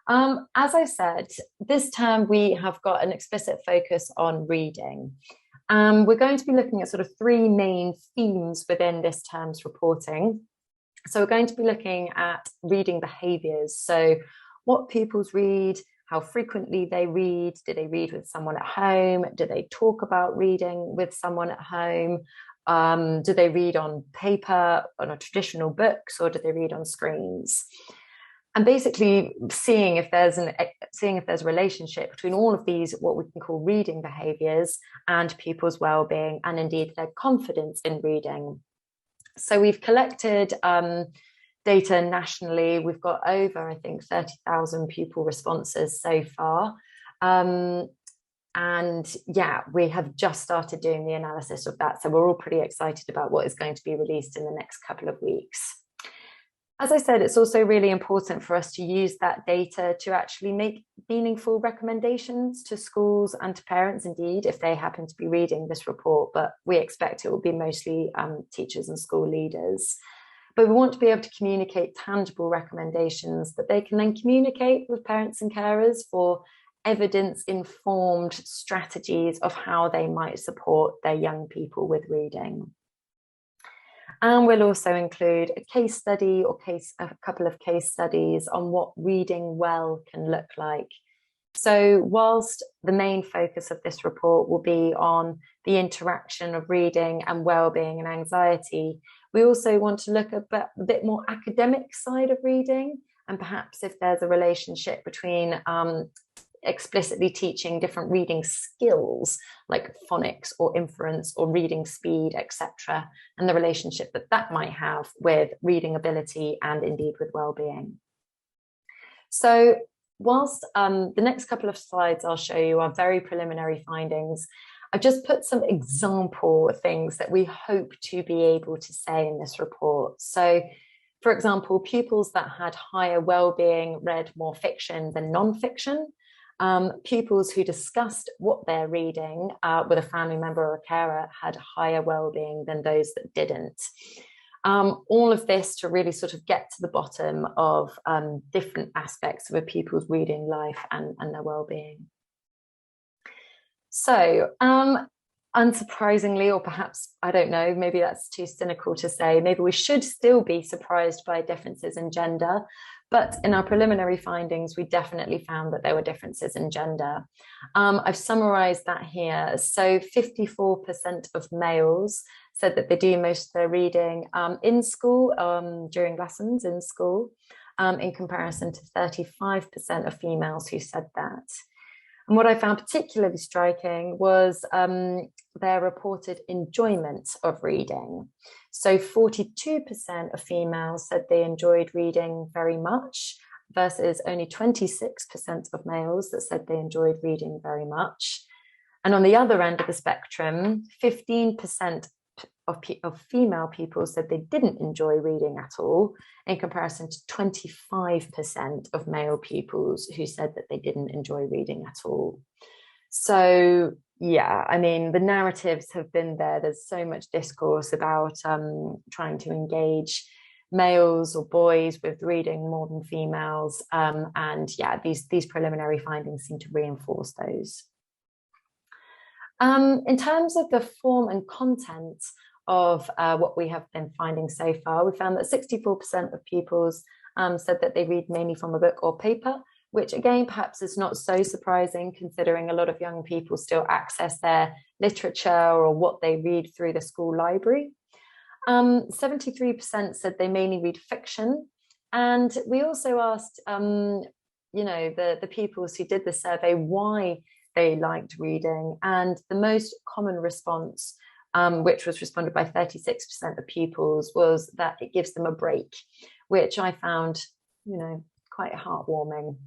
As I said, this term we have got an explicit focus on reading. We're going to be looking at sort of three main themes within this term's reporting. So we're going to be looking at reading behaviours. So what pupils read, how frequently they read, do they read with someone at home, do they talk about reading with someone at home, do they read on paper, on a traditional books, or do they read on screens? And basically seeing if there's a relationship between all of these, what we can call reading behaviours, and pupils' well-being, and indeed their confidence in reading. So we've collected data nationally. We've got over, I think, 30,000 pupil responses so far. And yeah, we have just started doing the analysis of that. So we're all pretty excited about what is going to be released in the next couple of weeks. As I said, it's also really important for us to use that data to actually make meaningful recommendations to schools and to parents, indeed, if they happen to be reading this report, but we expect it will be mostly teachers and school leaders. But we want to be able to communicate tangible recommendations that they can then communicate with parents and carers for evidence-informed strategies of how they might support their young people with reading. And we'll also include a case study or a couple of case studies on what reading well can look like. So whilst the main focus of this report will be on the interaction of reading and well-being and anxiety, we also want to look at a bit more academic side of reading, and perhaps if there's a relationship between explicitly teaching different reading skills like phonics or inference or reading speed, etc., and the relationship that that might have with reading ability and indeed with well-being. So whilst the next couple of slides I'll show you are very preliminary findings, I've just put some example things that we hope to be able to say in this report. So for example, pupils that had higher well-being read more fiction than non-fiction. Pupils who discussed what they're reading with a family member or a carer had higher well-being than those that didn't. All of this to really sort of get to the bottom of different aspects of a pupil's reading life and their well-being. So, unsurprisingly, or perhaps, I don't know, maybe that's too cynical to say, maybe we should still be surprised by differences in gender. But in our preliminary findings, we definitely found that there were differences in gender. I've summarized that here. So 54% of males said that they do most of their reading in school, during lessons in school, in comparison to 35% of females who said that. And what I found particularly striking was their reported enjoyment of reading. So 42% of females said they enjoyed reading very much, versus only 26% of males that said they enjoyed reading very much. And on the other end of the spectrum, 15% of female people said they didn't enjoy reading at all, in comparison to 25% of male pupils who said that they didn't enjoy reading at all. So yeah, I mean, the narratives have been there. There's so much discourse about trying to engage males or boys with reading more than females. And yeah, these preliminary findings seem to reinforce those. In terms of the form and content of what we have been finding so far, we found that 64% of pupils said that they read mainly from a book or paper, which again, perhaps is not so surprising considering a lot of young people still access their literature or what they read through the school library. 73% said they mainly read fiction. And we also asked, the pupils who did the survey why they liked reading. And the most common response, which was responded by 36% of pupils, was that it gives them a break, which I found, quite heartwarming.